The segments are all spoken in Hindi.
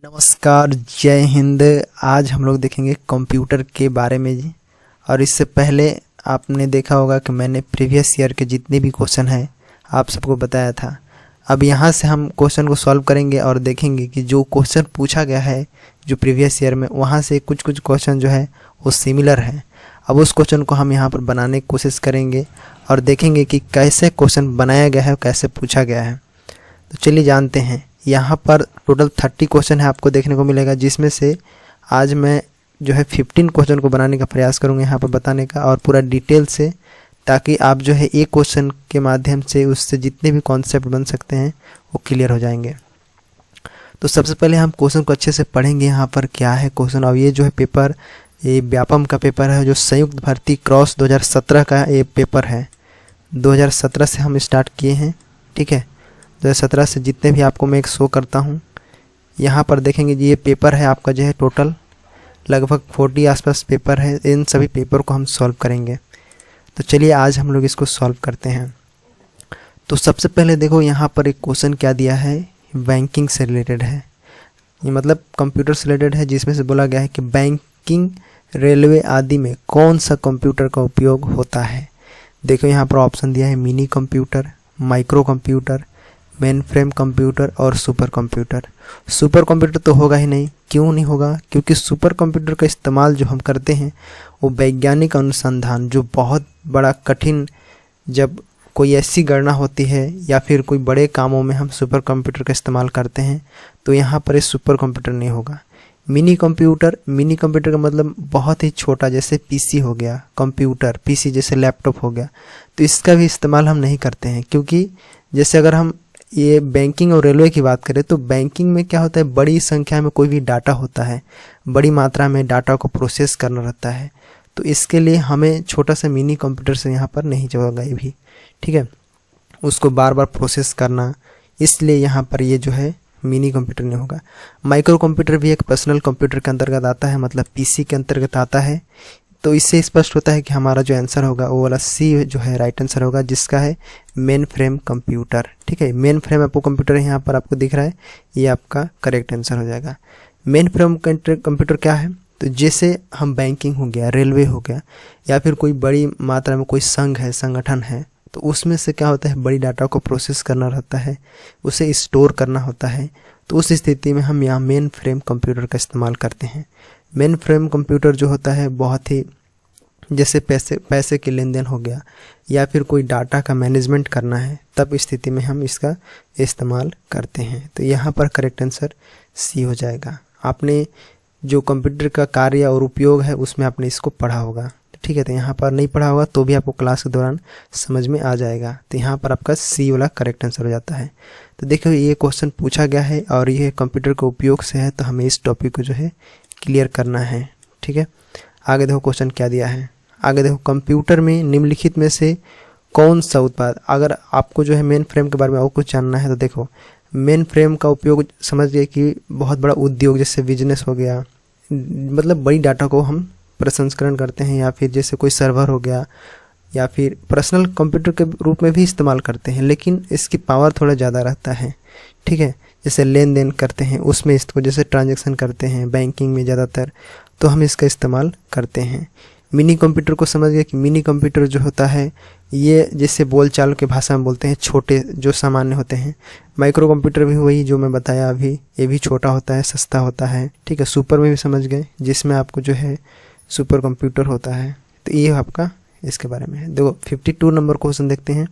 नमस्कार, जय हिंद। आज हम लोग देखेंगे कंप्यूटर के बारे में जी। और इससे पहले आपने देखा होगा कि मैंने प्रीवियस ईयर के जितने भी क्वेश्चन हैं आप सबको बताया था। अब यहाँ से हम क्वेश्चन को सॉल्व करेंगे और देखेंगे कि जो क्वेश्चन पूछा गया है जो प्रीवियस ईयर में, वहाँ से कुछ क्वेश्चन जो है वो सिमिलर है। अब उस क्वेश्चन को हम यहाँ पर बनाने की कोशिश करेंगे और देखेंगे कि कैसे क्वेश्चन बनाया गया है और कैसे पूछा गया है। तो चलिए जानते हैं। यहाँ पर टोटल 30 क्वेश्चन है आपको देखने को मिलेगा, जिसमें से आज मैं जो है 15 क्वेश्चन को बनाने का प्रयास करूँगा यहाँ पर बताने का, और पूरा डिटेल से, ताकि आप जो है एक क्वेश्चन के माध्यम से उससे जितने भी कॉन्सेप्ट बन सकते हैं वो क्लियर हो जाएंगे। तो सबसे पहले हम क्वेश्चन को अच्छे से पढ़ेंगे। यहाँ पर क्या है क्वेश्चन। और ये जो है पेपर, ये व्यापम का पेपर है, जो संयुक्त भर्ती क्रॉस 2017 का ये पेपर है। 2017 से हम स्टार्ट किए हैं, ठीक है। 2017 से जितने भी आपको मैं एक शो करता हूँ, यहाँ पर देखेंगे जी ये पेपर है आपका जो है टोटल लगभग 40 आसपास पेपर है। इन सभी पेपर को हम सॉल्व करेंगे। तो चलिए आज हम लोग इसको सॉल्व करते हैं। तो सबसे पहले देखो यहाँ पर एक क्वेश्चन क्या दिया है, बैंकिंग से रिलेटेड है। ये मतलब कंप्यूटर से रिलेटेड है, जिसमें से बोला गया है कि बैंकिंग, रेलवे आदि में कौन सा कंप्यूटर का उपयोग होता है। देखो यहाँ पर ऑप्शन दिया है mini computer, micro computer, main frame computer और सुपर कंप्यूटर। सुपर कंप्यूटर तो होगा ही नहीं। क्यों नहीं होगा? क्योंकि सुपर कंप्यूटर का इस्तेमाल जो हम करते हैं वो वैज्ञानिक अनुसंधान, जो बहुत बड़ा कठिन, जब कोई ऐसी गणना होती है या फिर कोई बड़े कामों में हम सुपर कंप्यूटर का इस्तेमाल करते हैं, तो यहाँ पर ये सुपर कंप्यूटर नहीं होगा। मिनी कंप्यूटर का मतलब बहुत ही छोटा, जैसे पीसी हो गया कंप्यूटर, पीसी जैसे लैपटॉप हो गया, तो इसका भी इस्तेमाल हम नहीं करते हैं। क्योंकि जैसे अगर हम ये बैंकिंग और रेलवे की बात करें, तो बैंकिंग में क्या होता है, बड़ी संख्या में कोई भी डाटा होता है, बड़ी मात्रा में डाटा को प्रोसेस करना रहता है, तो इसके लिए हमें छोटा सा मिनी कंप्यूटर से यहाँ पर नहीं होगा ये भी, ठीक है। उसको बार बार प्रोसेस करना, इसलिए यहाँ पर ये जो है मिनी कंप्यूटर नहीं होगा। माइक्रो कंप्यूटर भी एक पर्सनल कंप्यूटर के अंतर्गत आता है, मतलब पीसी के अंतर्गत आता है। तो इससे स्पष्ट होता है कि हमारा जो आंसर होगा वो वाला सी जो है राइट आंसर होगा, जिसका है मेन फ्रेम कंप्यूटर, ठीक है। मेन फ्रेम आपको कंप्यूटर यहाँ पर आपको दिख रहा है, ये आपका करेक्ट आंसर हो जाएगा। मेन फ्रेम कंप्यूटर क्या है, तो जैसे हम बैंकिंग हो गया, रेलवे हो गया, या फिर कोई बड़ी मात्रा में कोई संघ है, संगठन है, तो उसमें से क्या होता है, बड़ी डाटा को प्रोसेस करना रहता है, उसे स्टोर करना होता है। तो उस स्थिति में हम यहाँ मेन फ्रेम कंप्यूटर का इस्तेमाल करते हैं। मेन फ्रेम कंप्यूटर जो होता है बहुत ही, जैसे पैसे के लेन देन हो गया, या फिर कोई डाटा का मैनेजमेंट करना है, तब स्थिति में हम इसका इस्तेमाल करते हैं। तो यहाँ पर करेक्ट आंसर सी हो जाएगा। आपने जो कंप्यूटर का कार्य और उपयोग है उसमें आपने इसको पढ़ा होगा, ठीक है। तो यहाँ पर नहीं पढ़ा होगा तो भी आपको क्लास के दौरान समझ में आ जाएगा। तो यहाँ पर आपका सी वाला करेक्ट आंसर हो जाता है। तो देखो ये क्वेश्चन पूछा गया है और ये कंप्यूटर के उपयोग से है, तो हमें इस टॉपिक को जो है क्लियर करना है, ठीक है। आगे देखो क्वेश्चन क्या दिया है। आगे देखो, कंप्यूटर में निम्नलिखित में से कौन सा उत्पाद, अगर आपको जो है मेन फ्रेम के बारे में और कुछ जानना है तो देखो, मेन फ्रेम का उपयोग समझ गए कि बहुत बड़ा उद्योग जैसे बिजनेस हो गया, मतलब बड़ी डाटा को हम प्रसंस्करण करते हैं, या फिर जैसे कोई सर्वर हो गया, या फिर पर्सनल कंप्यूटर के रूप में भी इस्तेमाल करते हैं, लेकिन इसकी पावर थोड़ा ज़्यादा रहता है, ठीक है। जैसे लेन देन करते हैं उसमें इसको, जैसे ट्रांजैक्शन करते हैं बैंकिंग में ज़्यादातर, तो हम इसका इस्तेमाल करते हैं। मिनी कंप्यूटर को समझ गए कि मिनी कंप्यूटर जो होता है ये जैसे बोलचाल के भाषा में बोलते हैं छोटे जो सामान्य होते हैं। माइक्रो कंप्यूटर भी वही जो मैं बताया अभी, ये भी छोटा होता है, सस्ता होता है, ठीक है। सुपर में भी समझ गए, जिसमें आपको जो है सुपर कंप्यूटर होता है। तो ये आपका इसके बारे में है। देखो 52 नंबर क्वेश्चन देखते हैं।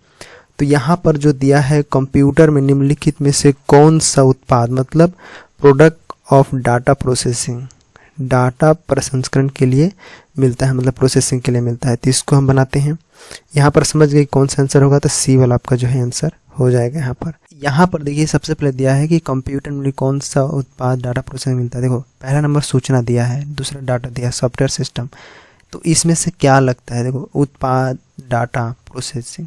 तो यहाँ पर जो दिया है, कंप्यूटर में निम्नलिखित में से कौन सा उत्पाद, मतलब product of data processing, data प्रसंस्करण के लिए मिलता है, मतलब प्रोसेसिंग के लिए मिलता है, तो इसको हम बनाते हैं। यहाँ पर समझ गए कौन सा आंसर होगा, तो सी वाला आपका जो है आंसर हो जाएगा। यहाँ पर देखिए सबसे पहले दिया है कि कंप्यूटर में कौन सा उत्पाद डाटा प्रोसेसिंग मिलता है। देखो पहला नंबर सूचना दिया है, दूसरा डाटा दिया है, सॉफ्टवेयर सिस्टम। तो इसमें से क्या लगता है, देखो उत्पाद डाटा प्रोसेसिंग,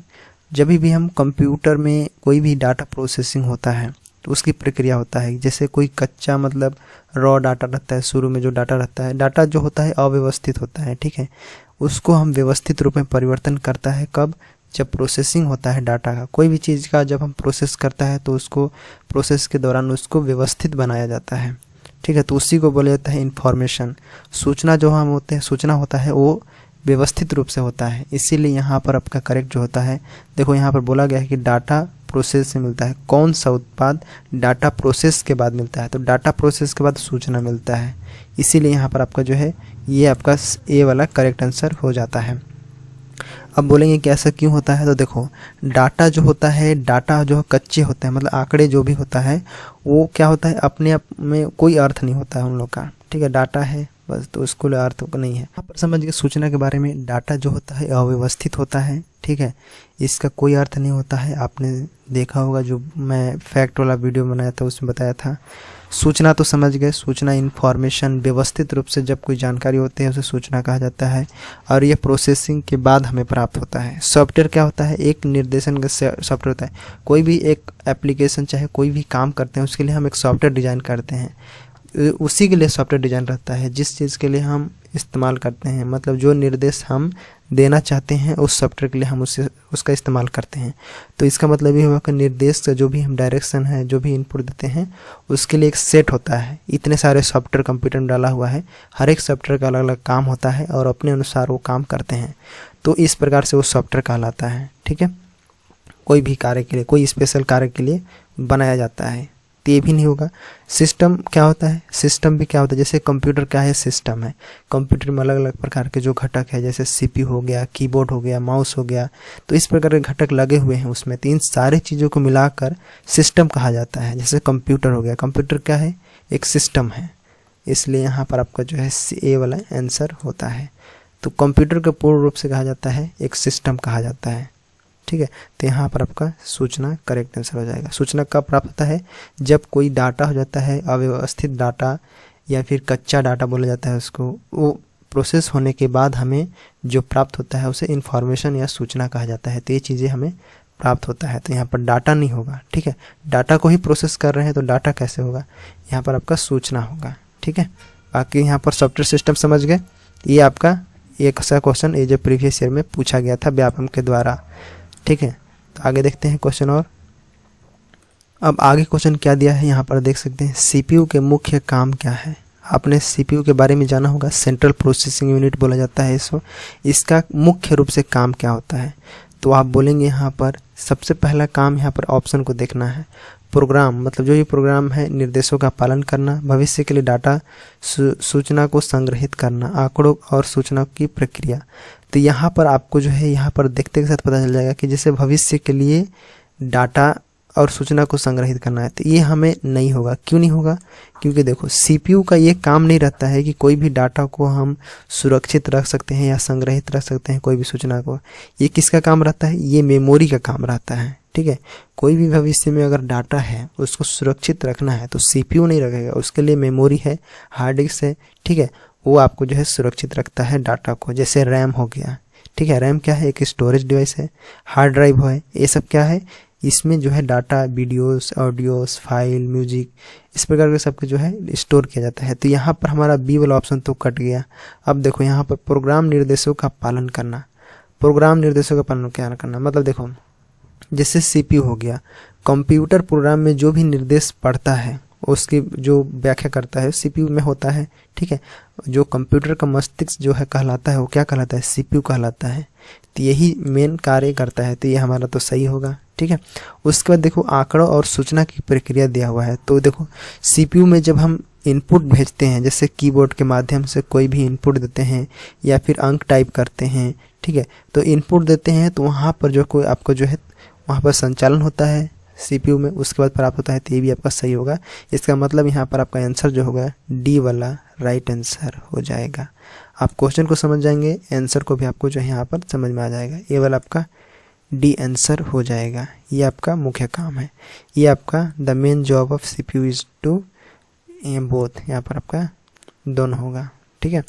जब भी हम कंप्यूटर में कोई भी डाटा प्रोसेसिंग होता है तो उसकी प्रक्रिया होता है, जैसे कोई कच्चा मतलब रॉ डाटा रहता है, शुरू में जो डाटा रहता है, डाटा जो होता है अव्यवस्थित होता है, ठीक है। उसको हम व्यवस्थित रूप में परिवर्तन करता है, कब, जब प्रोसेसिंग होता है डाटा का, कोई भी चीज़ का जब हम प्रोसेस करता है तो उसको प्रोसेस के दौरान उसको व्यवस्थित बनाया जाता है, ठीक है। तो उसी को बोला जाता है इन्फॉर्मेशन। सूचना जो हम होते हैं, सूचना होता है वो व्यवस्थित रूप से होता है, इसीलिए यहाँ पर आपका करेक्ट जो होता है, देखो यहाँ पर बोला गया है कि डाटा प्रोसेस से मिलता है। कौन सा उत्पाद डाटा प्रोसेस के बाद मिलता है? तो डाटा प्रोसेस के बाद सूचना मिलता है, इसीलिए यहाँ पर आपका जो है ये आपका ए वाला करेक्ट आंसर हो जाता है। अब बोलेंगे कि ऐसा क्यों होता है? तो देखो डाटा जो होता है, डाटा जो कच्चे होते हैं, मतलब आंकड़े जो भी होता है वो क्या होता है, अपने आप में कोई अर्थ नहीं होता है उन लोग का, ठीक है। डाटा है बस, तो उसको अर्थ नहीं है। यहाँ पर समझिए सूचना के बारे में, डाटा जो होता है अव्यवस्थित होता है, ठीक है, इसका कोई अर्थ नहीं होता है। आपने देखा होगा जो मैं फैक्ट वाला वीडियो बनाया था उसमें बताया था। सूचना तो समझ गए, सूचना इन्फॉर्मेशन, व्यवस्थित रूप से जब कोई जानकारी होती है उसे सूचना कहा जाता है, और यह प्रोसेसिंग के बाद हमें प्राप्त होता है। सॉफ्टवेयर क्या होता है? एक निर्देशन का सॉफ्टवेयर होता है। कोई भी एक एप्लीकेशन चाहे कोई भी काम करते हैं उसके लिए हम एक सॉफ्टवेयर डिजाइन करते हैं, उसी के लिए सॉफ्टवेयर डिजाइन रहता है जिस चीज़ के लिए हम इस्तेमाल करते हैं, मतलब जो निर्देश हम देना चाहते हैं उस सॉफ्टवेयर के लिए हम उसका इस्तेमाल करते हैं। तो इसका मतलब ये हुआ कि निर्देश का जो भी हम डायरेक्शन है, जो भी इनपुट देते हैं उसके लिए एक सेट होता है। इतने सारे सॉफ्टवेयर कंप्यूटर में डाला हुआ है, हर एक सॉफ्टवेयर का अलग अलग काम होता है और अपने अनुसार वो काम करते हैं, तो इस प्रकार से वो सॉफ्टवेयर कहलाता है, ठीक है। कोई भी कार्य के लिए, कोई स्पेशल कार्य के लिए बनाया जाता है। तो ये भी नहीं होगा। सिस्टम क्या होता है? सिस्टम भी क्या होता है? जैसे कंप्यूटर क्या है? सिस्टम है। कंप्यूटर में अलग अलग प्रकार के जो घटक है, जैसे सीपीयू हो गया, कीबोर्ड हो गया, माउस हो गया, तो इस प्रकार के घटक लगे हुए हैं उसमें। तो इन सारी चीज़ों को मिलाकर सिस्टम कहा जाता है। जैसे कंप्यूटर हो गया, कंप्यूटर क्या है? एक सिस्टम है, इसलिए यहाँ पर आपका जो है ए वाला आंसर होता है। तो कंप्यूटर को पूर्ण रूप से कहा जाता है एक सिस्टम कहा जाता है, ठीक है। तो यहाँ पर आपका सूचना करेक्ट आंसर हो जाएगा। सूचना कब प्राप्त होता है? जब कोई डाटा हो जाता है अव्यवस्थित डाटा या फिर कच्चा डाटा बोला जाता है उसको, वो प्रोसेस होने के बाद हमें जो प्राप्त होता है उसे इन्फॉर्मेशन या सूचना कहा जाता है। तो ये चीज़ें हमें प्राप्त होता है। तो यहाँ पर डाटा नहीं होगा, ठीक है। डाटा को ही प्रोसेस कर रहे हैं तो डाटा कैसे होगा? यहाँ पर आपका सूचना होगा, ठीक है। बाकी यहाँ पर सॉफ्टवेयर सिस्टम समझ गए। ये आपका एक सा क्वेश्चन ये जो प्रीवियस ईयर में पूछा गया था व्यापम के द्वारा, ठीक है। तो आगे देखते हैं क्वेश्चन। और अब आगे क्वेश्चन क्या दिया है यहाँ पर देख सकते हैं। सीपीयू के मुख्य काम क्या है? आपने सीपीयू के बारे में जाना होगा, सेंट्रल प्रोसेसिंग यूनिट बोला जाता है इसको। इसका मुख्य रूप से काम क्या होता है? तो आप बोलेंगे यहाँ पर सबसे पहला काम यहाँ पर ऑप्शन को देखना है। प्रोग्राम मतलब जो ये प्रोग्राम है, निर्देशों का पालन करना, भविष्य के लिए डाटा सूचना को संग्रहित करना, आंकड़ों और सूचना की प्रक्रिया। तो यहाँ पर आपको जो है यहाँ पर देखते के साथ पता चल जाएगा कि जैसे भविष्य के लिए डाटा और सूचना को संग्रहित करना है, तो ये हमें नहीं होगा। क्यों नहीं होगा? क्योंकि देखो सीपीयू का ये काम नहीं रहता है कि कोई भी डाटा को हम सुरक्षित रख सकते हैं या संग्रहित रख सकते हैं कोई भी सूचना को। ये किसका काम रहता है? ये मेमोरी का काम रहता है, ठीक है। कोई भी भविष्य में अगर डाटा है उसको सुरक्षित रखना है तो सीपीयू नहीं रखेगा, उसके लिए मेमोरी है, हार्ड डिस्क है, ठीक है। वो आपको जो है सुरक्षित रखता है डाटा को। जैसे रैम हो गया, ठीक है। रैम क्या है? एक स्टोरेज डिवाइस है। हार्ड ड्राइव है, ये सब क्या है? इसमें जो है data, videos, audios, file, music, इस प्रकार के सबके जो है स्टोर किया जाता है। तो यहाँ पर हमारा बी वाला ऑप्शन तो कट गया। अब देखो यहाँ पर प्रोग्राम निर्देशों का पालन करना। प्रोग्राम निर्देशों का पालन क्या करना? मतलब देखो जैसे सीपीयू हो गया, कंप्यूटर प्रोग्राम में जो भी निर्देश पढ़ता है उसकी जो व्याख्या करता है सीपीयू में होता है, ठीक है। जो कंप्यूटर का मस्तिष्क जो है कहलाता है वो क्या कहलाता है? सीपीयू कहलाता है। तो यही मेन कार्य करता है, तो ये हमारा तो सही होगा, ठीक है। उसके बाद देखो आंकड़ों और सूचना की प्रक्रिया दिया हुआ है। तो देखो सीपीयू में जब हम इनपुट भेजते हैं, जैसे कीबोर्ड के माध्यम से कोई भी इनपुट देते हैं या फिर अंक टाइप करते हैं, ठीक है, तो इनपुट देते हैं तो वहाँ पर जो कोई आपको जो है वहाँ पर संचालन होता है सीपीयू में, उसके बाद प्राप्त होता है। तो ये भी आपका सही होगा। इसका मतलब यहाँ पर आपका आंसर जो होगा डी वाला राइट आंसर हो जाएगा। आप क्वेश्चन को समझ जाएंगे, आंसर को भी आपको जो है यहाँ पर समझ में आ जाएगा। ये वाला आपका डी आंसर हो जाएगा। ये आपका मुख्य काम है। ये आपका the main job of CPU is to both, यहाँ पर आपका दोनों होगा, ठीक है।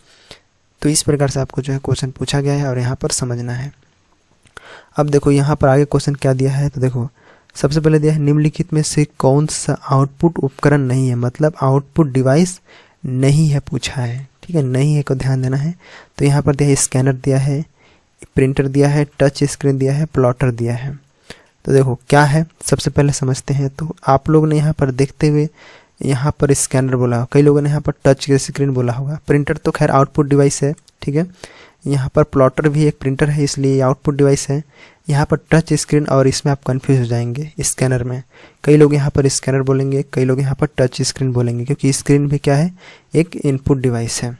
तो इस प्रकार से आपको जो है क्वेश्चन पूछा गया है और यहाँ पर समझना है। अब देखो यहाँ पर आगे क्वेश्चन क्या दिया है। तो देखो सबसे पहले दिया है निम्नलिखित में से कौन सा आउटपुट उपकरण नहीं है, मतलब आउटपुट डिवाइस नहीं है पूछा है, ठीक है। नहीं है को ध्यान देना है। तो यहाँ पर दिया है स्कैनर दिया है, प्रिंटर दिया है, टच स्क्रीन दिया है, प्लॉटर दिया है। तो देखो क्या है सबसे पहले समझते हैं। तो आप लोग ने यहाँ पर देखते हुए यहाँ पर स्कैनर बोला होगा, कई लोगों ने यहाँ पर टच स्क्रीन बोला होगा। प्रिंटर तो खैर आउटपुट डिवाइस है, ठीक है। यहाँ पर प्लॉटर भी एक प्रिंटर है, इसलिए आउटपुट डिवाइस है। यहाँ पर टच स्क्रीन और इसमें आप कंफ्यूज हो जाएंगे स्कैनर में। कई लोग यहाँ पर स्कैनर बोलेंगे, कई लोग यहाँ पर टच स्क्रीन बोलेंगे, क्योंकि स्क्रीन भी क्या है, एक इनपुट डिवाइस है,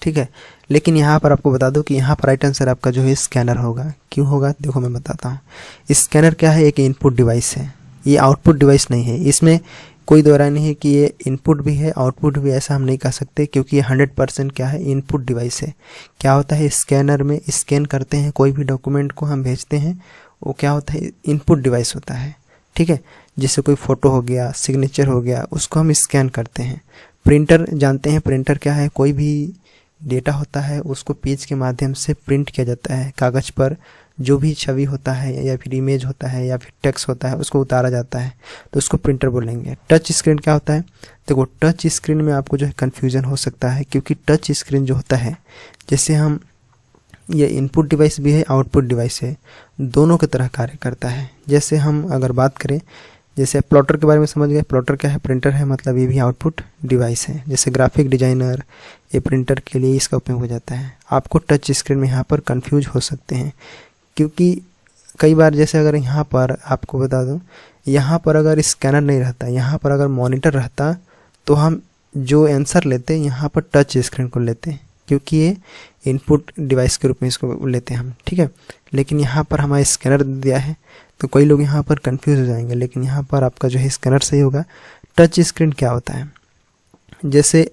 ठीक है। लेकिन यहाँ पर आपको बता दूं कि यहाँ पर राइट आंसर आपका जो है स्कैनर होगा। क्यों होगा, देखो मैं बताता हूँ। स्कैनर क्या है, एक इनपुट डिवाइस है, ये आउटपुट डिवाइस नहीं है। इसमें कोई दो राय नहीं है कि ये इनपुट भी है आउटपुट भी, ऐसा हम नहीं कह सकते, क्योंकि ये 100% क्या है, इनपुट डिवाइस है। क्या होता है, स्कैनर में स्कैन करते हैं कोई भी डॉक्यूमेंट को हम भेजते हैं, वो क्या होता है, इनपुट डिवाइस होता है, ठीक है। जैसे कोई फ़ोटो हो गया, सिग्नेचर हो गया, उसको हम स्कैन करते हैं। प्रिंटर जानते हैं, प्रिंटर क्या है, कोई भी डेटा होता है उसको पेज के माध्यम से प्रिंट किया जाता है। कागज़ पर जो भी छवि होता है या फिर इमेज होता है या फिर टेक्स्ट होता है उसको उतारा जाता है, तो उसको प्रिंटर बोलेंगे। टच स्क्रीन क्या होता है, देखो टच स्क्रीन में आपको जो है कन्फ्यूज़न हो सकता है, क्योंकि टच स्क्रीन जो होता है, जैसे हम ये इनपुट डिवाइस भी है आउटपुट डिवाइस है, दोनों की तरह कार्य करता है। जैसे हम अगर बात करें, जैसे प्लॉटर के बारे में समझ गए, प्लॉटर क्या है, प्रिंटर है, मतलब ये भी आउटपुट डिवाइस है। जैसे ग्राफिक डिजाइनर, ये प्रिंटर के लिए इसका उपयोग हो जाता है। आपको टच स्क्रीन में यहाँ पर कंफ्यूज हो सकते हैं, क्योंकि कई बार जैसे अगर यहाँ पर आपको बता दूँ, यहाँ पर अगर स्कैनर नहीं रहता, यहाँ पर अगर मॉनिटर रहता, तो हम जो आंसर लेते यहाँ पर टच स्क्रीन को लेते, क्योंकि ये इनपुट डिवाइस के रूप में इसको लेते हैं हम, ठीक है। लेकिन यहाँ पर हमारा स्कैनर दिया है, तो कई लोग यहाँ पर कंफ्यूज हो जाएंगे, लेकिन यहाँ पर आपका जो है स्कैनर सही होगा। टच स्क्रीन क्या होता है, जैसे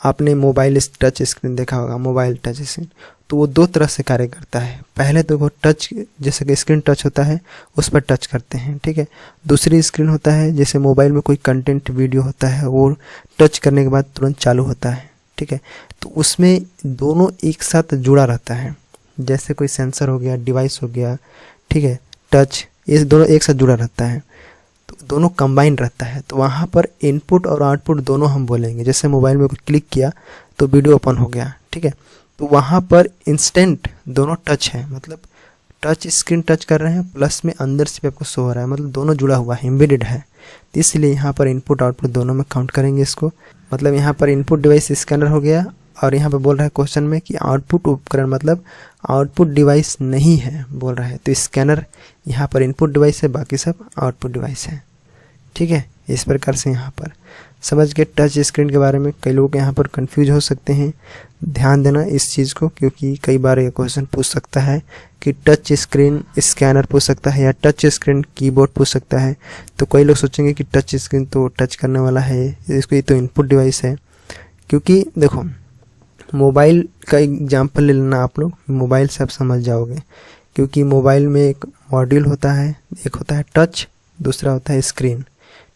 आपने मोबाइल टच स्क्रीन देखा होगा, मोबाइल टच स्क्रीन, तो वो दो तरह से कार्य करता है। पहले तो वो टच, जैसे कि स्क्रीन टच होता है उस पर टच करते हैं, ठीक है। दूसरी स्क्रीन होता है, जैसे मोबाइल में कोई कंटेंट वीडियो होता है, वो टच करने के बाद तुरंत चालू होता है, ठीक है। तो उसमें दोनों एक साथ जुड़ा रहता है, जैसे कोई सेंसर हो गया, डिवाइस हो गया, ठीक है, टच, ये दोनों एक साथ जुड़ा रहता है, तो दोनों कंबाइन रहता है। तो वहाँ पर इनपुट और आउटपुट दोनों हम बोलेंगे। जैसे मोबाइल में क्लिक किया तो वीडियो ओपन हो गया, ठीक है, तो वहाँ पर इंस्टेंट दोनों टच है, मतलब टच स्क्रीन टच कर रहे हैं, प्लस में अंदर से भी आपको शो हो रहा है, मतलब दोनों जुड़ा हुआ है, एम्बेडेड है। तो इसलिए यहाँ पर इनपुट आउटपुट दोनों में काउंट करेंगे इसको। मतलब यहाँ पर इनपुट डिवाइस स्कैनर हो गया, और यहाँ पर बोल रहा है क्वेश्चन में कि आउटपुट उपकरण मतलब आउटपुट डिवाइस नहीं है बोल रहा है, तो स्कैनर यहाँ पर इनपुट डिवाइस है, बाकी सब आउटपुट डिवाइस है, ठीक है। इस प्रकार से यहाँ पर समझ के टच स्क्रीन के बारे में कई लोग यहाँ पर कंफ्यूज हो सकते हैं। ध्यान देना इस चीज़ को, क्योंकि कई बार ये क्वेश्चन पूछ सकता है कि टच स्क्रीन स्कैनर पूछ सकता है या टच स्क्रीन कीबोर्ड पूछ सकता है। तो कई लोग सोचेंगे कि टच स्क्रीन तो टच करने वाला है, इसको ये तो इनपुट डिवाइस है। क्योंकि देखो मोबाइल का एग्जांपल ले लेना आप लोग, मोबाइल से आप समझ जाओगे, क्योंकि मोबाइल में एक मॉड्यूल होता है, एक होता है टच, दूसरा होता है स्क्रीन,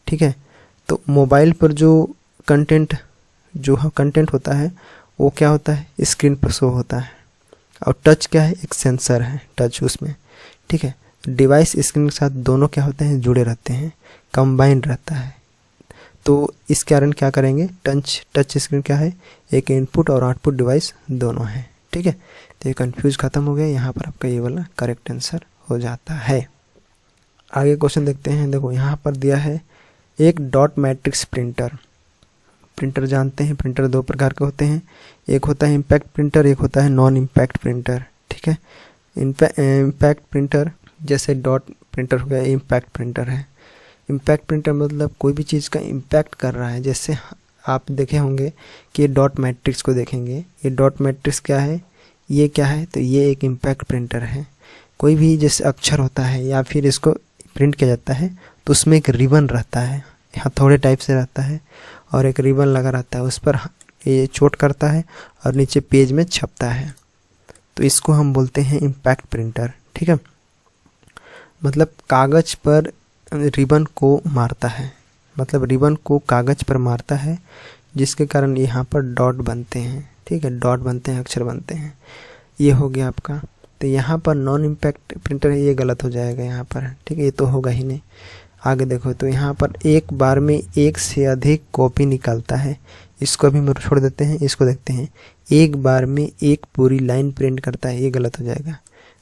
ठीक है। तो मोबाइल पर जो कंटेंट होता है वो क्या होता है, स्क्रीन पर शो होता है, और टच क्या है, एक सेंसर है टच उसमें, ठीक है। डिवाइस स्क्रीन के साथ दोनों क्या होते हैं, जुड़े रहते हैं, कंबाइंड रहता है। तो इस कारण क्या करेंगे, टच स्क्रीन क्या है, एक इनपुट और आउटपुट डिवाइस दोनों है, ठीक है। तो ये कंफ्यूज खत्म हो गया, यहाँ पर आपका ये वाला करेक्ट आंसर हो जाता है। आगे क्वेश्चन देखते हैं। देखो यहाँ पर दिया है एक डॉट मैट्रिक्स प्रिंटर। प्रिंटर जानते हैं, प्रिंटर दो प्रकार के होते हैं, एक होता है इम्पैक्ट प्रिंटर, एक होता है नॉन इम्पैक्ट प्रिंटर, ठीक है। इम्पैक्ट प्रिंटर जैसे डॉट प्रिंटर हो गया, इम्पैक्ट प्रिंटर है। इम्पैक्ट प्रिंटर मतलब कोई भी चीज़ का इम्पैक्ट कर रहा है, जैसे आप देखे होंगे कि डॉट मैट्रिक्स को देखेंगे, ये डॉट मैट्रिक्स क्या है, ये क्या है, तो ये एक इम्पैक्ट प्रिंटर है। कोई भी जैसे अक्षर होता है या फिर इसको प्रिंट किया जाता है तो उसमें एक रिबन रहता है, हथौड़े टाइप से रहता है, और एक रिबन लगा रहता है, उस पर ये चोट करता है और नीचे पेज में छपता है, तो इसको हम बोलते हैं इम्पैक्ट प्रिंटर, ठीक है। मतलब कागज़ पर रिबन को मारता है, मतलब रिबन को कागज़ पर मारता है, जिसके कारण यहाँ पर डॉट बनते हैं, ठीक है, डॉट बनते हैं, अक्षर बनते हैं। ये हो गया आपका। तो यहाँ पर नॉन इम्पैक्ट प्रिंटर है, ये गलत हो जाएगा यहाँ पर, ठीक है, ये तो होगा ही नहीं। आगे देखो, तो यहाँ पर एक बार में एक से अधिक कॉपी निकालता है, इसको अभी हम छोड़ देते हैं, इसको देखते हैं। एक बार में एक पूरी लाइन प्रिंट करता है, ये गलत हो जाएगा।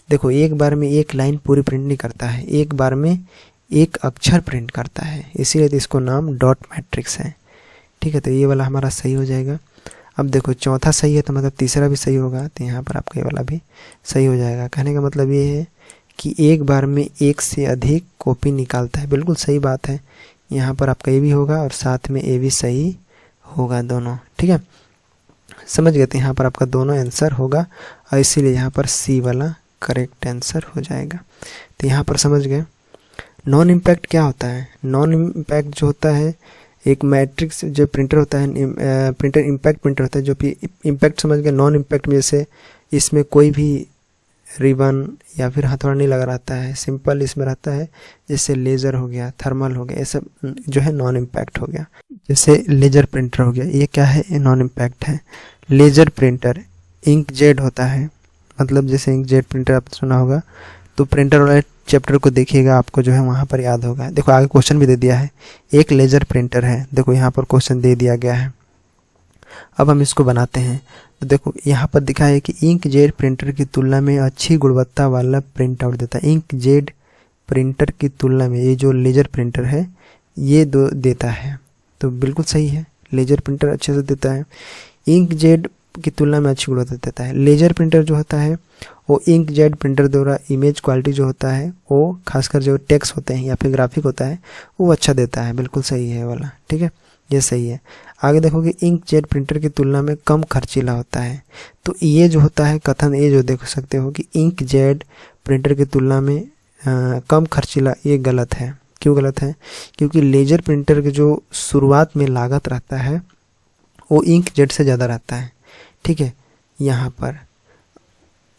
देखो एक बार में एक लाइन पूरी प्रिंट नहीं करता है, एक बार में एक अक्षर प्रिंट करता है, इसीलिए तो इसको नाम डॉट मैट्रिक्स है। ठीक है, तो ये वाला हमारा सही हो जाएगा। अब देखो चौथा सही है तो मतलब तीसरा भी सही होगा, तो यहाँ पर आपका ये वाला भी सही हो जाएगा। कहने का मतलब ये है कि एक बार में एक से अधिक कॉपी निकालता है, बिल्कुल सही बात है। यहाँ पर आपका ये भी होगा और साथ में ये भी सही होगा दोनों। ठीक है, समझ गए, तो यहाँ पर आपका दोनों आंसर होगा और इसीलिए यहाँ पर सी वाला करेक्ट आंसर हो जाएगा। तो यहाँ पर समझ गए। नॉन इम्पैक्ट क्या होता है? नॉन इम्पैक्ट जो होता है एक मैट्रिक्स जो प्रिंटर होता है, प्रिंटर इम्पैक्ट प्रिंटर होता है, जो कि इम्पैक्ट समझ गए। नॉन इम्पैक्ट में जैसे इसमें कोई भी रिबन या फिर हथौड़ा नहीं लगा रहता है, सिंपल इसमें रहता है, जैसे लेज़र हो गया, थर्मल हो गया, ये सब जो है नॉन इम्पैक्ट हो गया। जैसे लेजर प्रिंटर हो गया, ये क्या है? ये नॉन इम्पैक्ट है। लेजर प्रिंटर इंकजेट होता है, मतलब जैसे इंकजेट प्रिंटर आपने सुना होगा, तो प्रिंटर वाले चैप्टर को देखिएगा, आपको जो है वहाँ पर याद होगा। देखो आगे क्वेश्चन भी दे दिया है, एक लेजर प्रिंटर है, देखो यहाँ पर क्वेश्चन दे दिया गया है। अब हम इसको बनाते हैं, तो देखो यहाँ पर दिखा है कि इंकजेट प्रिंटर की तुलना में अच्छी गुणवत्ता वाला प्रिंट आउट देता है। इंकजेट प्रिंटर की तुलना में ये जो लेजर प्रिंटर है ये दो देता है, तो बिल्कुल सही है, लेजर प्रिंटर अच्छे से देता है। इंकजेट की तुलना में अच्छी गुणवत्ता देता है। लेजर प्रिंटर जो होता है वो इंकजेट प्रिंटर द्वारा इमेज क्वालिटी जो होता है वो खासकर जो टेक्स्ट होते हैं या फिर ग्राफिक होता है वो अच्छा देता है, बिल्कुल सही है वाला। ठीक है, ये सही है। आगे देखोगे इंकजेट प्रिंटर की तुलना में कम खर्चीला होता है, तो ये जो होता है कथन, ये जो देख सकते हो कि इंकजेट प्रिंटर की तुलना में कम खर्चीला, ये गलत है। क्यों गलत है? क्योंकि लेजर प्रिंटर के जो शुरुआत में लागत रहता है वो इंकजेट से ज़्यादा रहता है। ठीक है, यहाँ पर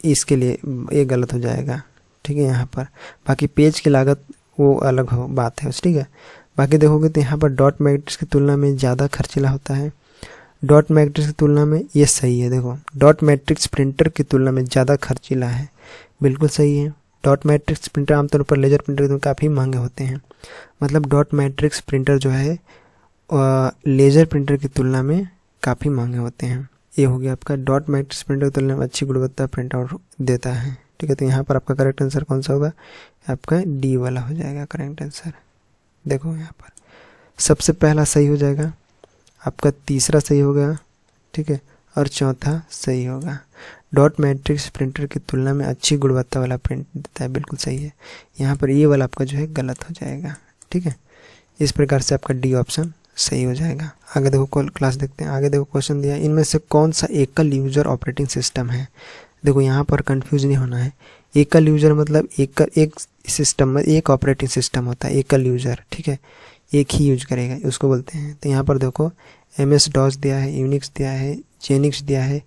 इसके लिए ये गलत हो जाएगा। ठीक है, यहाँ पर बाकी पेज की लागत वो अलग हो बात है। ठीक है, बाकी देखोगे तो यहाँ पर डॉट मैट्रिक्स की तुलना में ज़्यादा खर्चीला होता है। डॉट मैट्रिक्स की तुलना में ये सही है। देखो डॉट मैट्रिक्स प्रिंटर की तुलना में ज़्यादा खर्चीला है, बिल्कुल सही है। डॉट मैट्रिक्स प्रिंटर आमतौर पर लेजर प्रिंटर तो काफ़ी महंगे होते हैं, मतलब डॉट मैट्रिक्स प्रिंटर जो है लेजर प्रिंटर की तुलना में काफ़ी महंगे होते हैं। ये हो गया आपका डॉट मैट्रिक्स प्रिंटर की तुलना में अच्छी गुणवत्ता प्रिंट आउट देता है। ठीक है, तो यहाँ पर आपका करेक्ट आंसर कौन सा होगा? आपका डी वाला हो जाएगा करेक्ट आंसर। देखो यहाँ पर सबसे पहला सही हो जाएगा, आपका तीसरा सही होगा, ठीक है, और चौथा सही होगा। डॉट मैट्रिक्स प्रिंटर की तुलना में अच्छी गुणवत्ता वाला प्रिंट देता है, बिल्कुल सही है। यहाँ पर ये वाला आपका जो है गलत हो जाएगा। ठीक है, इस प्रकार से आपका डी ऑप्शन सही हो जाएगा। आगे देखो क्लास देखते हैं। आगे देखो क्वेश्चन दिया है, इनमें से कौन सा एकल यूजर ऑपरेटिंग सिस्टम है? देखो यहाँ पर कंफ्यूज नहीं होना है। एकल यूजर मतलब एक सिस्टम में एक ऑपरेटिंग सिस्टम होता है, एकल यूजर। ठीक है, एक ही यूज करेगा, उसको बोलते हैं। तो यहाँ पर देखो MS-DOS दिया है, यूनिक्स दिया है, जेनिक्स दिया है,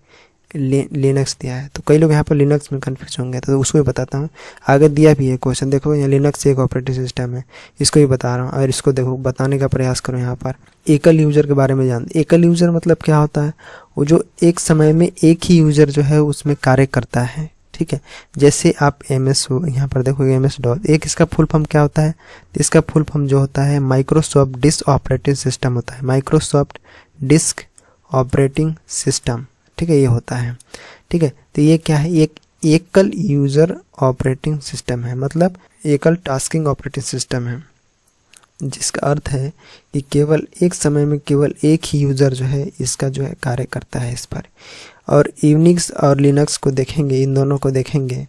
लिनक्स दिया है। तो कई लोग यहाँ पर लिनक्स में कन्फ्यूज होंगे, तो उसको भी बताता हूँ। आगे दिया भी है क्वेश्चन, देखो यहाँ लिनक्स एक ऑपरेटिंग सिस्टम है, इसको भी बता रहा हूँ। और इसको देखो बताने का प्रयास करो। यहाँ पर एकल यूजर के बारे में जान। एकल यूजर मतलब क्या होता है? वो जो एक समय में एक ही यूजर जो है उसमें कार्य करता है। ठीक है, जैसे आप MS हो, यहाँ पर देखोगे MS-DOS, एक इसका फुल फॉर्म क्या होता है? तो इसका फुल फॉर्म जो होता है माइक्रोसॉफ्ट डिस्क ऑपरेटिंग सिस्टम होता है, माइक्रोसॉफ्ट डिस्क ऑपरेटिंग सिस्टम। ठीक है, ये होता है। ठीक है, तो ये क्या है? एक एकल यूजर ऑपरेटिंग सिस्टम है, मतलब एकल टास्किंग ऑपरेटिंग सिस्टम है, जिसका अर्थ है कि केवल एक समय में केवल एक ही यूज़र जो है इसका जो है कार्य करता है इस पर। और यूनिक्स और लिनक्स को देखेंगे, इन दोनों को देखेंगे,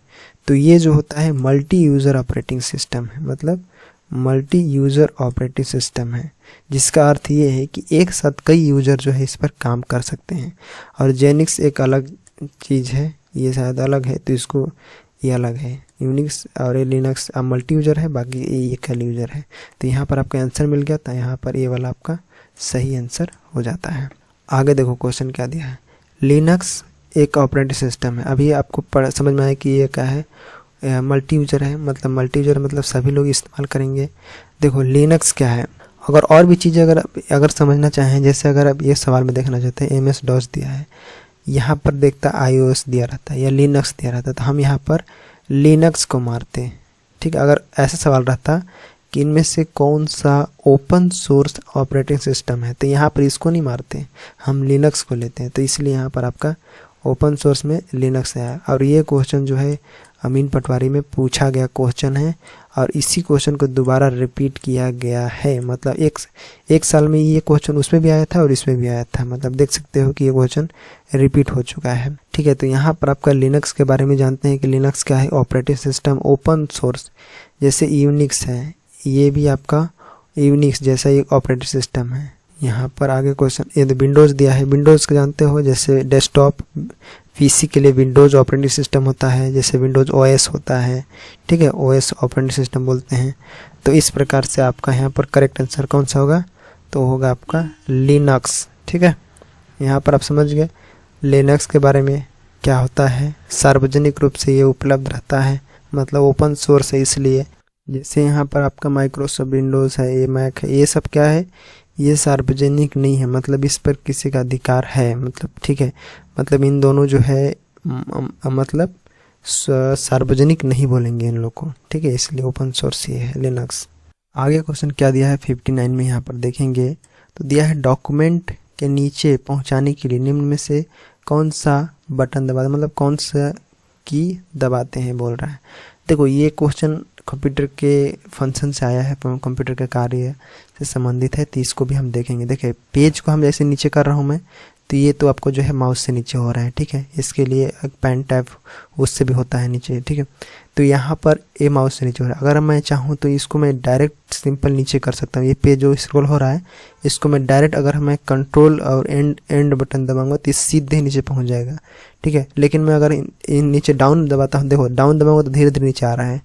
तो ये जो होता है मल्टी यूज़र ऑपरेटिंग सिस्टम है, मतलब मल्टी यूज़र ऑपरेटिंग सिस्टम है, जिसका अर्थ ये है कि एक साथ कई यूज़र जो है इस पर काम कर सकते हैं। और जेनिक्स एक अलग चीज़ है, ये शायद अलग है, तो इसको ये अलग है। यूनिक्स और ये लिनक्स अब मल्टी यूज़र है, बाकी ये एकल यूज़र है। तो यहाँ पर आपका आंसर मिल गया, तो यहाँ पर ये वाला आपका सही आंसर हो जाता है। आगे देखो क्वेश्चन क्या दिया है। लिनक्स एक ऑपरेटिंग सिस्टम है। अभी आपको समझ में आया कि ये क्या है? मल्टी यूजर है, मतलब मल्टी यूजर मतलब सभी लोग इस्तेमाल करेंगे। देखो लिनक्स क्या है, अगर और भी चीज़ें अगर समझना चाहें, जैसे अगर आप ये सवाल में देखना चाहते हैं MS-DOS दिया है, यहाँ पर देखता iOS दिया रहता है या लिनक्स दिया रहता है, तो हम यहाँ पर लिनक्स को मारते हैं। ठीक है, अगर ऐसा सवाल रहता कि इनमें से कौन सा ओपन सोर्स ऑपरेटिंग सिस्टम है, तो यहाँ पर इसको नहीं मारते, हम लिनक्स को लेते हैं। तो इसलिए यहाँ पर आपका ओपन सोर्स में लिनक्स है। और ये क्वेश्चन जो है अमीन पटवारी में पूछा गया क्वेश्चन है और इसी क्वेश्चन को दोबारा रिपीट किया गया है। मतलब एक साल में ये क्वेश्चन उसमें भी आया था और इसमें भी आया था। मतलब देख सकते हो कि ये क्वेश्चन रिपीट हो चुका है। ठीक है, तो यहाँ पर आपका लिनक्स के बारे में जानते हैं कि लिनक्स क्या है। ऑपरेटिंग सिस्टम ओपन सोर्स, जैसे यूनिक्स है, ये भी आपका यूनिक्स जैसा एक ऑपरेटिंग सिस्टम है। यहाँ पर आगे क्वेश्चन ये विंडोज़ दिया है। विंडोज़ का जानते हो, जैसे डेस्कटॉप पीसी के लिए विंडोज़ ऑपरेटिंग सिस्टम होता है, जैसे विंडोज़ ओएस होता है। ठीक है, ओएस ऑपरेटिंग सिस्टम बोलते हैं। तो इस प्रकार से आपका यहाँ पर करेक्ट आंसर कौन सा होगा, तो होगा आपका लिनक्स। ठीक है, यहाँ पर आप समझ गए लिनक्स के बारे में क्या होता है। सार्वजनिक रूप से ये उपलब्ध रहता है, मतलब ओपन सोर्स है इसलिए। जैसे यहाँ पर आपका माइक्रोसॉफ्ट विंडोज़ है, ये मैक है, ये सब क्या है, ये सार्वजनिक नहीं है, मतलब इस पर किसी का अधिकार है। मतलब ठीक है, मतलब इन दोनों जो है मतलब सार्वजनिक नहीं बोलेंगे इन लोग को। ठीक है, इसलिए ओपन सोर्स ये है लिनक्स। आगे क्वेश्चन क्या दिया है 59 में, यहाँ पर देखेंगे तो दिया है डॉक्यूमेंट के नीचे पहुँचाने के लिए निम्न में से कौन सा बटन दबाते, मतलब कौन सा की दबाते हैं बोल रहा है। देखो ये क्वेश्चन कंप्यूटर के फंक्शन से आया है, कंप्यूटर के कार्य से संबंधित है, तो इसको भी हम देखेंगे। देखिए पेज को हम जैसे नीचे कर रहा हूँ मैं, तो ये तो आपको जो है माउस से नीचे हो रहा है। ठीक है, इसके लिए पेन टैब उससे भी होता है नीचे। ठीक है, तो यहाँ पर ये माउस से नीचे हो रहा है। अगर मैं चाहूँ तो इसको मैं डायरेक्ट सिंपल नीचे कर सकता हूँ। ये पेज जो स्क्रॉल हो रहा है, इसको मैं डायरेक्ट अगर मैं कंट्रोल और एंड बटन दबाऊंगा तो ये सीधे नीचे पहुँच जाएगा। ठीक है, लेकिन मैं अगर इन नीचे डाउन दबाता हूँ, देखो डाउन दबाऊंगा तो धीरे धीरे नीचे आ रहा है।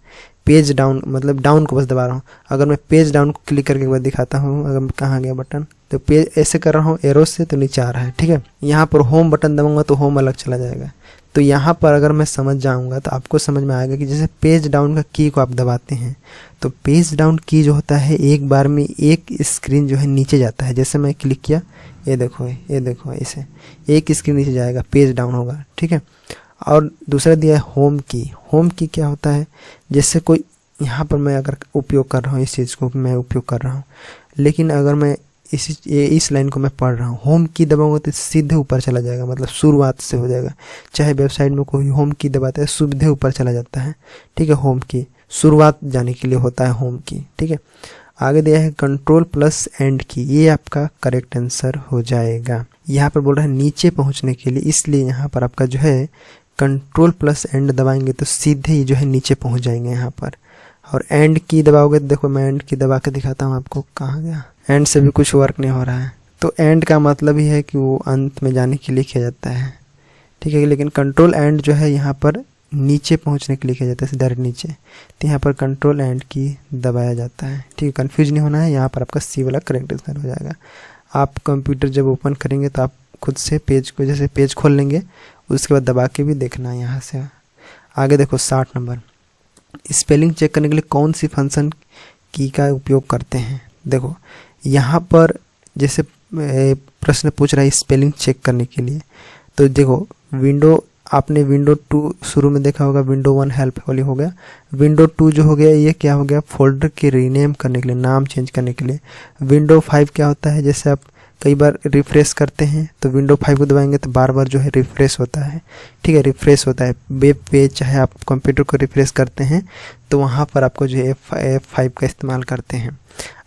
पेज डाउन मतलब डाउन को बस दबा रहा हूँ। अगर मैं पेज डाउन को क्लिक करके एक बार दिखाता हूँ, अगर कहाँ गया बटन, तो पेज ऐसे कर रहा हूँ एरो से तो नीचे आ रहा है। ठीक है, यहाँ पर होम बटन दबाऊंगा तो होम अलग चला जाएगा। तो यहाँ पर अगर मैं समझ जाऊँगा तो आपको समझ में आएगा कि जैसे पेज डाउन का की को आप दबाते हैं, तो पेज डाउन की जो होता है एक बार में एक स्क्रीन जो है नीचे जाता है। जैसे मैं क्लिक किया, ये देखो ऐसे एक स्क्रीन नीचे जाएगा, पेज डाउन होगा। ठीक है, और दूसरा दिया है होम की। होम की क्या होता है, जैसे कोई यहाँ पर मैं अगर उपयोग कर रहा हूँ, इस चीज़ को मैं उपयोग कर रहा हूँ, लेकिन अगर मैं इस लाइन को मैं पढ़ रहा हूँ, होम की दबाऊंगा तो सीधे ऊपर चला जाएगा, मतलब शुरुआत से हो जाएगा। चाहे वेबसाइट में कोई होम की दबाता है सीधे ऊपर चला जाता है। ठीक है, होम की शुरुआत जाने के लिए होता है होम की। ठीक है, आगे दिया है कंट्रोल प्लस एंड की, ये आपका करेक्ट आंसर हो जाएगा। यहाँ पर बोल रहा है नीचे पहुँचने के लिए, इसलिए यहाँ पर आपका जो है कंट्रोल प्लस एंड दबाएंगे तो सीधे ही जो है नीचे पहुँच जाएंगे यहाँ पर। और एंड की दबाओगे तो देखो मैं एंड की दबा के दिखाता हूँ आपको, कहाँ गया, एंड से भी कुछ वर्क नहीं हो रहा है। तो एंड का मतलब ही है कि वो अंत में जाने के लिए किया जाता है। ठीक है, लेकिन कंट्रोल एंड जो है यहाँ पर नीचे पहुँचने के लिए किया जाता है, डायरेक्ट नीचे। तो यहाँ पर कंट्रोल एंड की दबाया जाता है। ठीक है, कन्फ्यूज नहीं होना है, यहाँ पर आपका सी वाला करेक्ट आंसर हो जाएगा। आप कंप्यूटर जब ओपन करेंगे तो आप खुद से पेज को जैसे पेज खोल लेंगे, उसके बाद दबा के भी देखना है यहाँ से। आगे देखो 60 नंबर, स्पेलिंग चेक करने के लिए कौन सी फंक्शन की का उपयोग करते हैं। देखो यहाँ पर जैसे प्रश्न पूछ रहा है स्पेलिंग चेक करने के लिए, तो देखो आपने विंडो 2 शुरू में देखा होगा, विंडो 1 हेल्प वाली हो गया। विंडो 2 जो हो गया ये क्या हो गया, फोल्डर के रीनेम करने के लिए, नाम चेंज करने के लिए। विंडो 5 क्या होता है, जैसे आप कई बार रिफ्रेश करते हैं तो विंडो 5 को दबाएंगे तो बार बार जो है रिफ्रेश होता है। ठीक है, रिफ्रेश होता है वेब पेज, चाहे आप कंप्यूटर को रिफ्रेश करते हैं तो वहाँ पर आपको जो है F5 का इस्तेमाल करते हैं।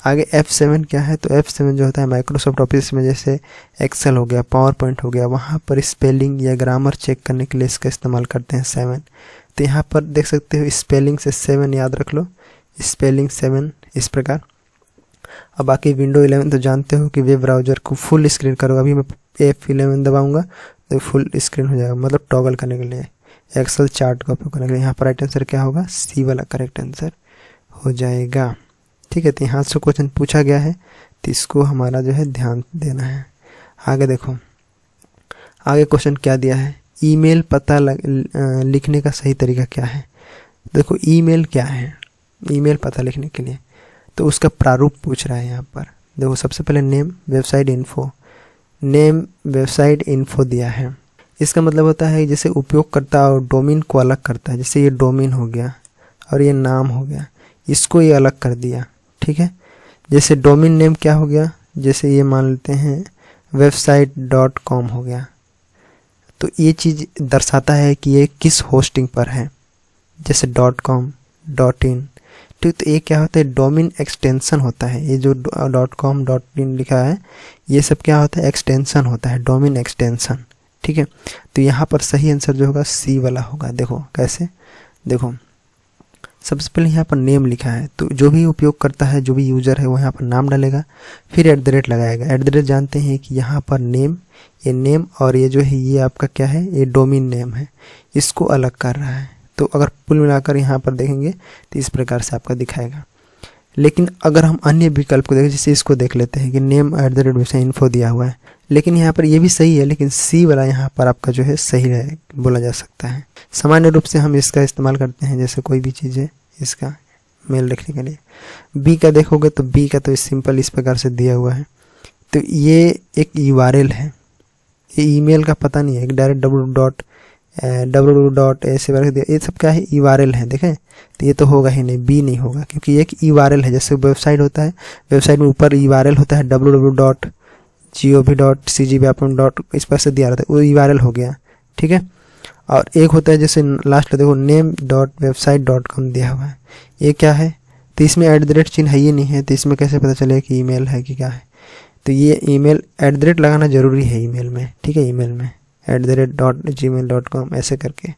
आगे F7 क्या है, तो F7 जो होता है माइक्रोसॉफ्ट ऑफिस में, जैसे एक्सेल हो गया, पावर पॉइंट हो गया, वहाँ पर स्पेलिंग या ग्रामर चेक करने के लिए इसका इस्तेमाल करते हैं 7। तो यहाँ पर देख सकते हो स्पेलिंग से 7 याद रख लो, स्पेलिंग 7 इस प्रकार। अब बाकी विंडो 11 तो जानते हो कि वेब ब्राउज़र को फुल स्क्रीन करो, अभी मैं F11 दबाऊंगा तो फुल स्क्रीन हो जाएगा, मतलब टॉगल करने के लिए, एक्सेल चार्ट का उपयोग करने के लिए। यहाँ पर राइट आंसर क्या होगा, सी वाला करेक्ट आंसर हो जाएगा। ठीक है, तो यहाँ से क्वेश्चन पूछा गया है तो इसको हमारा जो है ध्यान देना है। आगे देखो, आगे क्वेश्चन क्या दिया है, ईमेल पता लिखने का सही तरीका क्या है। देखो ईमेल क्या है, ईमेल पता लिखने के लिए तो उसका प्रारूप पूछ रहा है यहाँ पर। देखो सबसे पहले नेम वेबसाइट इन्फो दिया है। इसका मतलब होता है जैसे उपयोगकर्ता और डोमेन को अलग करता है। जैसे ये डोमेन हो गया और ये नाम हो गया, इसको ये अलग कर दिया। ठीक है, जैसे डोमेन नेम क्या हो गया, जैसे ये मान लेते हैं website.com हो गया, तो ये चीज़ दर्शाता है कि ये किस होस्टिंग पर है, जैसे .com, .in। ठीक, तो ये क्या होता है, डोमेन एक्सटेंशन होता है। ये जो .com, .in लिखा है ये सब क्या होता है, एक्सटेंशन होता है, डोमेन एक्सटेंशन। ठीक है, तो यहाँ पर सही आंसर जो होगा सी वाला होगा। देखो कैसे, देखो सबसे पहले यहाँ पर नेम लिखा है, तो जो भी उपयोग करता है, जो भी यूजर है वो यहाँ पर नाम डालेगा, फिर @ लगाएगा। @ जानते हैं कि यहाँ पर नेम, ये नेम और ये जो है ये आपका क्या है, ये डोमेन नेम है, इसको अलग कर रहा है। तो अगर कुल मिलाकर यहाँ पर देखेंगे तो इस प्रकार से आपका दिखाएगा। लेकिन अगर हम अन्य विकल्प को देखें, जैसे इसको देख लेते हैं कि नेम @info दिया हुआ है, लेकिन यहाँ पर ये भी सही है, लेकिन सी वाला यहाँ पर आपका जो है सही है बोला जा सकता है। सामान्य रूप से हम इसका इस्तेमाल करते हैं, जैसे कोई भी चीज़ है इसका मेल रखने के लिए। बी का देखोगे तो बी का तो सिंपल इस प्रकार से दिया हुआ है, तो ये एक URL है, ये ईमेल का पता नहीं है, एक डायरेक्ट www. ऐसे ये सब क्या है, URL है। देखें तो ये तो होगा ही नहीं, बी नहीं होगा, क्योंकि एक URL है। जैसे वेबसाइट होता है, वेबसाइट में ऊपर URL होता है www.gov.cgv इस पर से दिया रहता है, वो URL हो गया। ठीक है, और एक होता है जैसे लास्ट देखो name.website.com दिया हुआ है, ये क्या है, तो इसमें @ चिन्ह है ही नहीं है, तो इसमें कैसे पता चलेगा कि ईमेल है कि क्या है। तो ये ईमेल @ लगाना जरूरी है ईमेल में। ठीक है, ईमेल में @gmail.com ऐसे करके।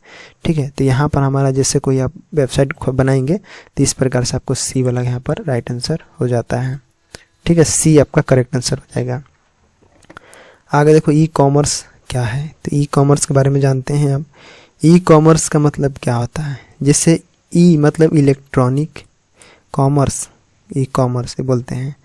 ठीक है, तो यहाँ पर हमारा जैसे कोई आप वेबसाइट बनाएंगे तो इस प्रकार से आपको सी वाला यहाँ पर राइट आंसर हो जाता है। ठीक है, सी आपका करेक्ट आंसर हो जाएगा। आगे देखो ई-कॉमर्स क्या है, तो ई-कॉमर्स के बारे में जानते हैं अब। ई-कॉमर्स का मतलब क्या होता है, जैसे ई मतलब इलेक्ट्रॉनिक, कॉमर्स ई-कॉमर्स बोलते हैं,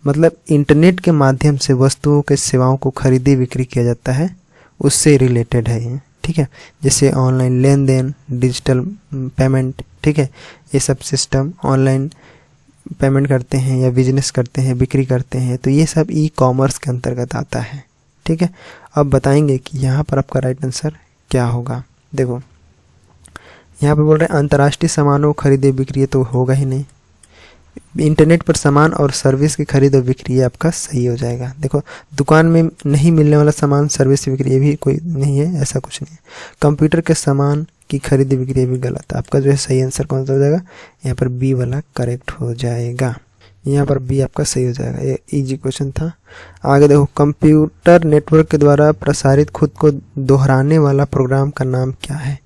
मतलब इंटरनेट के माध्यम से वस्तुओं के सेवाओं को खरीदी बिक्री किया जाता है, उससे रिलेटेड है ये। ठीक है, जैसे ऑनलाइन लेन देन, डिजिटल पेमेंट। ठीक है, ये सब सिस्टम ऑनलाइन पेमेंट करते हैं या बिजनेस करते हैं, बिक्री करते हैं, तो ये सब ई-कॉमर्स के अंतर्गत आता है। ठीक है, अब बताएंगे कि यहाँ पर आपका राइट आंसर क्या होगा। देखो यहाँ पर बोल रहे हैं अंतर्राष्ट्रीय सामानों खरीदे बिक्री, तो होगा ही नहीं। इंटरनेट पर सामान और सर्विस की खरीद और बिक्री आपका सही हो जाएगा। देखो दुकान में नहीं मिलने वाला सामान सर्विस की बिक्री, ये भी कोई नहीं है, ऐसा कुछ नहीं है। कंप्यूटर के सामान की खरीद बिक्री भी गलत, आपका जो है सही आंसर कौन सा हो जाएगा, यहाँ पर बी वाला करेक्ट हो जाएगा। यहाँ पर बी आपका सही हो जाएगा, ये इजी क्वेश्चन था। आगे देखो कंप्यूटर नेटवर्क के द्वारा प्रसारित खुद को दोहराने वाला प्रोग्राम का नाम क्या है।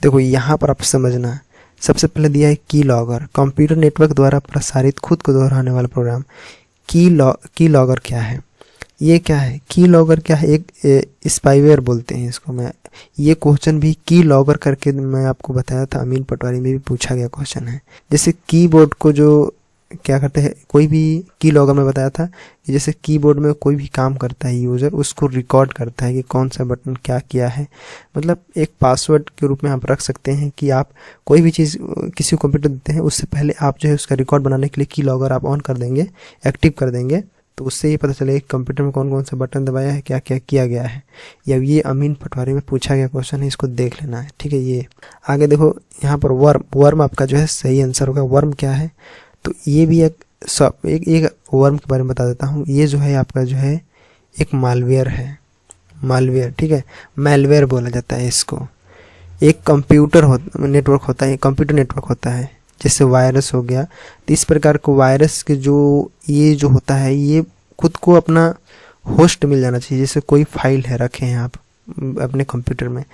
देखो यहाँ पर आप समझना, सबसे पहले दिया है की लॉगर, कंप्यूटर नेटवर्क द्वारा प्रसारित खुद को दोहराने वाला प्रोग्राम। की लॉगर क्या है, ये क्या है, की लॉगर क्या है, एक स्पाईवेयर बोलते हैं इसको। मैं ये क्वेश्चन भी की लॉगर करके मैं आपको बताया था, अमीन पटवारी में भी पूछा गया क्वेश्चन है। जैसे कीबोर्ड को जो क्या करते हैं, कोई भी की लॉगर में बताया था कि जैसे कीबोर्ड में कोई भी काम करता है यूज़र, उसको रिकॉर्ड करता है कि कौन सा बटन क्या किया है, मतलब एक पासवर्ड के रूप में आप रख सकते हैं कि आप कोई भी चीज़ किसी को कंप्यूटर देते हैं, उससे पहले आप जो है उसका रिकॉर्ड बनाने के लिए की लॉगर आप ऑन कर देंगे, एक्टिव कर देंगे, तो उससे ये पता चलेगा कंप्यूटर में कौन कौन सा बटन दबाया है, क्या क्या किया गया है। या ये अमीन पटवारी में पूछा गया क्वेश्चन है, इसको देख लेना है। ठीक है, ये आगे देखो यहाँ पर वर्म आपका जो है सही आंसर होगा। वर्म क्या है, तो ये भी एक वर्म के बारे में बता देता हूँ। ये जो है आपका जो है एक मालवेयर है, मालवेयर। ठीक है, मैलवेयर बोला जाता है इसको। एक कंप्यूटर नेटवर्क होता है, कंप्यूटर नेटवर्क होता है, जैसे वायरस हो गया, तो इस प्रकार को वायरस के ये जो होता है, ये खुद को अपना होस्ट मिल जाना चाहिए। जैसे कोई फाइल है रखे हैं आप अपने कंप्यूटर में,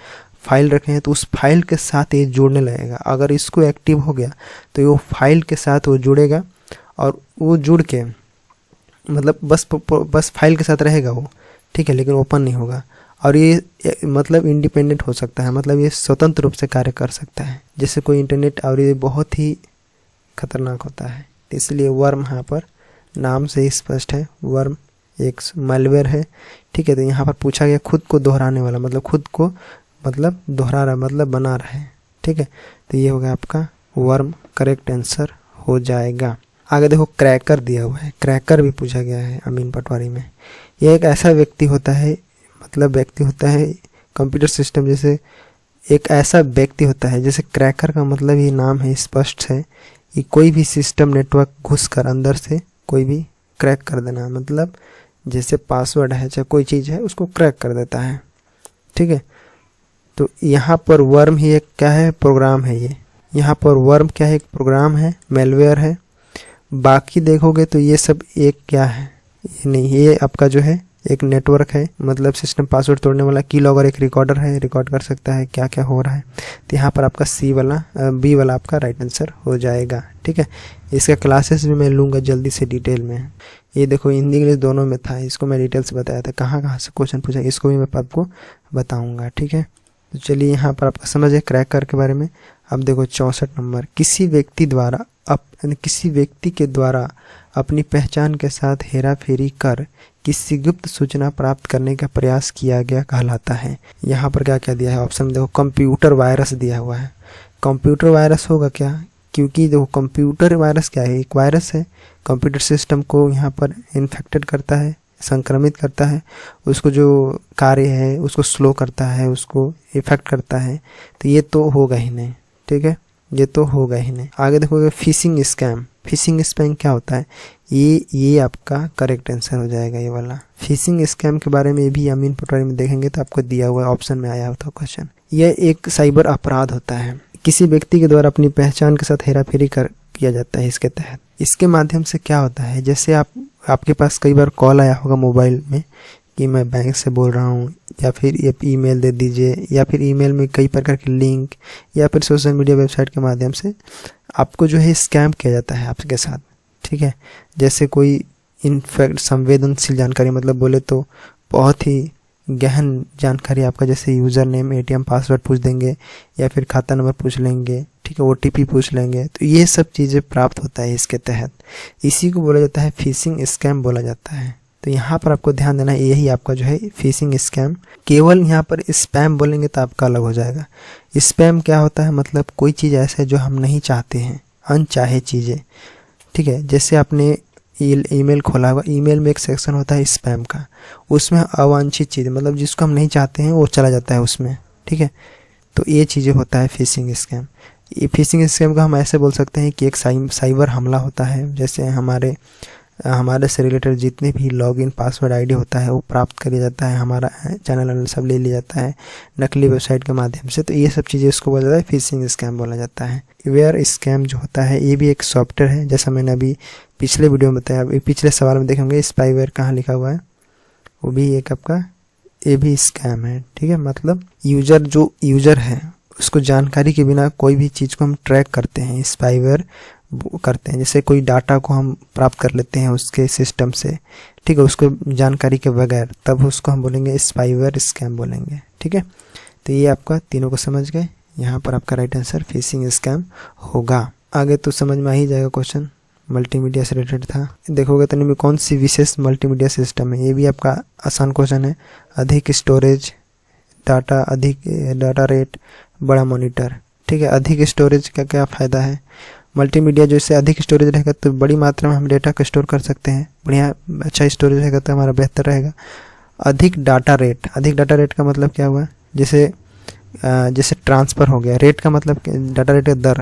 फाइल रखे हैं, तो उस फाइल के साथ ये जुड़ने लगेगा। अगर इसको एक्टिव हो गया तो वो फाइल के साथ वो जुड़ेगा, और वो जुड़ के मतलब बस फाइल के साथ रहेगा वो। ठीक है, लेकिन ओपन नहीं होगा, और ये मतलब इंडिपेंडेंट हो सकता है, मतलब ये स्वतंत्र रूप से कार्य कर सकता है जैसे कोई इंटरनेट, और ये बहुत ही खतरनाक होता है। इसलिए वर्म यहाँ पर नाम से ही स्पष्ट है, वर्म एक मैलवेयर है। ठीक है, तो यहाँ पर पूछा गया खुद को दोहराने वाला, मतलब खुद को मतलब दोहरा रहा, मतलब बना रहा है। ठीक है, तो ये होगा आपका वर्म, करेक्ट आंसर हो जाएगा। आगे देखो क्रैकर दिया हुआ है, क्रैकर भी पूछा गया है अमीन पटवारी में। यह एक ऐसा व्यक्ति होता है, मतलब व्यक्ति होता है कंप्यूटर सिस्टम, जैसे एक ऐसा व्यक्ति होता है, जैसे क्रैकर का मतलब ये नाम है स्पष्ट है कि कोई भी सिस्टम नेटवर्क घुसकर अंदर से कोई भी क्रैक कर देना, मतलब जैसे पासवर्ड है चाहे कोई चीज़ है उसको क्रैक कर देता है। ठीक है, तो यहाँ पर वर्म ही एक क्या है, प्रोग्राम है ये। यहाँ पर वर्म क्या है, एक प्रोग्राम है, मेलवेयर है। बाकी देखोगे तो ये सब एक क्या है, ये नहीं, ये आपका जो है एक नेटवर्क है, मतलब सिस्टम पासवर्ड तोड़ने वाला। की लॉगर एक रिकॉर्डर है, रिकॉर्ड कर सकता है क्या क्या हो रहा है। तो यहाँ पर आपका बी वाला आपका राइट आंसर हो जाएगा। ठीक है, इसका क्लासेस भी मैं लूँगा जल्दी से डिटेल में। ये देखो हिंदी इंग्लिश दोनों में था, इसको मैं डिटेल से बताया था कहाँ कहाँ से क्वेश्चन पूछा, इसको भी मैं आपको बताऊँगा। ठीक है, तो चलिए यहाँ पर आपका समझ है क्रैकर के बारे में। अब देखो 64 नंबर, किसी व्यक्ति के द्वारा अपनी पहचान के साथ हेरा फेरी कर किसी गुप्त सूचना प्राप्त करने का प्रयास किया गया कहलाता है। यहाँ पर क्या क्या दिया है ऑप्शन देखो, कंप्यूटर वायरस दिया हुआ है। कंप्यूटर वायरस होगा क्या, क्योंकि देखो कंप्यूटर वायरस क्या है, एक वायरस है, कंप्यूटर सिस्टम को यहाँ पर इन्फेक्टेड करता है, संक्रमित करता है, उसको जो कार्य है उसको स्लो करता है, उसको इफेक्ट करता है। तो ये तो होगा ही नहीं। ठीक है, ये तो होगा ही नहीं। आगे देखोगे फिशिंग स्कैम। फिशिंग स्कैम क्या होता है, ये आपका करेक्ट आंसर हो जाएगा ये वाला। फिशिंग स्कैम के बारे में भी अमीन पटवारी में देखेंगे तो आपको दिया हुआ ऑप्शन में आया होता क्वेश्चन। यह एक साइबर अपराध होता है, किसी व्यक्ति के द्वारा अपनी पहचान के साथ हेराफेरी किया जाता है इसके तहत। इसके माध्यम से क्या होता है, जैसे आपके पास कई बार कॉल आया होगा मोबाइल में कि मैं बैंक से बोल रहा हूँ, या फिर ये ईमेल दे दीजिए, या फिर ईमेल में कई प्रकार के लिंक, या फिर सोशल मीडिया वेबसाइट के माध्यम से आपको जो है स्कैम किया जाता है आपके साथ। ठीक है, जैसे कोई इनफैक्ट संवेदनशील जानकारी, मतलब बोले तो बहुत ही गहन जानकारी आपका, जैसे यूज़र नेम, एटीएम पासवर्ड पूछ देंगे, या फिर खाता नंबर पूछ लेंगे। ठीक है, ओटीपी पूछ लेंगे। तो ये सब चीज़ें प्राप्त होता है इसके तहत, इसी को बोला जाता है फिशिंग स्कैम बोला जाता है। तो यहाँ पर आपको ध्यान देना है, यही आपका जो है फिशिंग स्कैम। केवल यहाँ पर स्पैम बोलेंगे तो आपका अलग हो जाएगा। स्पैम क्या होता है, मतलब कोई चीज़ ऐसा है जो हम नहीं चाहते हैं, अनचाहे चीज़ें। ठीक है, जैसे आपने ईमेल खोला हुआ, ईमेल में एक सेक्शन होता है स्पैम का, उसमें अवांछित चीज़, मतलब जिसको हम नहीं चाहते हैं वो चला जाता है उसमें। ठीक है, तो ये चीज़ें होता है फिशिंग स्कैम। ये फिशिंग स्कैम का हम ऐसे बोल सकते हैं कि एक साइबर हमला होता है, जैसे हमारे से रिलेटेड जितने भी लॉगिन पासवर्ड आईडी होता है वो प्राप्त कर लिया जाता है, हमारा चैनल सब ले लिया जाता है नकली वेबसाइट के माध्यम से। तो ये सब चीज़ें इसको बोला जाता है फिशिंग स्कैम बोला जाता है। वेयर स्कैम जो होता है ये भी एक सॉफ्टवेयर है, जैसा मैंने अभी पिछले वीडियो में बताया। अभी पिछले सवाल में देखेंगे स्पाईवेयर कहाँ लिखा हुआ है, वो भी एक आपका ये भी स्कैम है। ठीक है, मतलब यूजर है उसको जानकारी के बिना कोई भी चीज़ को हम ट्रैक करते हैं, स्पाईवेयर करते हैं। जैसे कोई डाटा को हम प्राप्त कर लेते हैं उसके सिस्टम से, ठीक है, उसको जानकारी के बगैर, तब उसको हम बोलेंगे स्पाईवेयर स्कैम बोलेंगे। ठीक है, तो ये आपका तीनों को समझ गए। यहाँ पर आपका राइट आंसर फिशिंग स्कैम होगा। आगे तो समझ में आ ही जाएगा क्वेश्चन, मल्टीमीडिया से रिलेटेड था। देखोगे तो इनमें कौन सी विशेष मल्टीमीडिया सिस्टम है, ये भी आपका आसान क्वेश्चन है। अधिक स्टोरेज, अधिक डाटा रेट, बड़ा मॉनिटर। ठीक है, अधिक स्टोरेज का क्या फ़ायदा है, मल्टीमीडिया जो इससे अधिक स्टोरेज रहेगा तो बड़ी मात्रा में हम डेटा को स्टोर कर सकते हैं, बढ़िया अच्छा स्टोरेज रहेगा तो हमारा बेहतर रहेगा। अधिक डाटा रेट का मतलब क्या हुआ, जैसे ट्रांसफ़र हो गया, रेट का मतलब डाटा रेट का दर,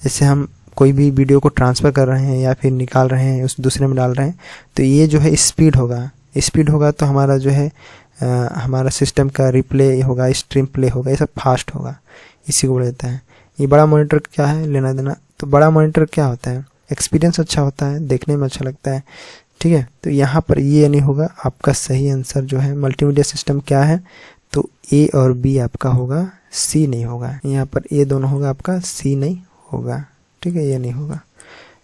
जैसे हम कोई भी वीडियो को ट्रांसफ़र कर रहे हैं या फिर निकाल रहे हैं उस दूसरे में डाल रहे हैं, तो ये जो है स्पीड होगा तो हमारा जो है हमारा सिस्टम का रिप्ले होगा, स्ट्रीम प्ले होगा, ये सब फास्ट होगा, इसी को बोला जाता है। ये बड़ा मॉनिटर क्या है, लेना देना। तो बड़ा मॉनिटर क्या होता है, एक्सपीरियंस अच्छा होता है, देखने में अच्छा लगता है। ठीक है, तो यहाँ पर ये नहीं होगा, आपका सही आंसर जो है मल्टीमीडिया सिस्टम क्या है, तो ए और बी आपका होगा, सी नहीं होगा। यहाँ पर ए दोनों होगा, आपका सी नहीं होगा। ठीक है, ये नहीं होगा।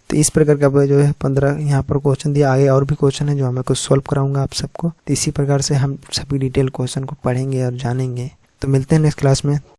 तो इस प्रकार का जो है 15 यहाँ पर क्वेश्चन दिया। आगे और भी क्वेश्चन है जो मैं कुछ सॉल्व कराऊंगा आप सबको। तो इसी प्रकार से हम सभी डिटेल क्वेश्चन को पढ़ेंगे और जानेंगे। तो मिलते हैं नेक्स्ट क्लास में।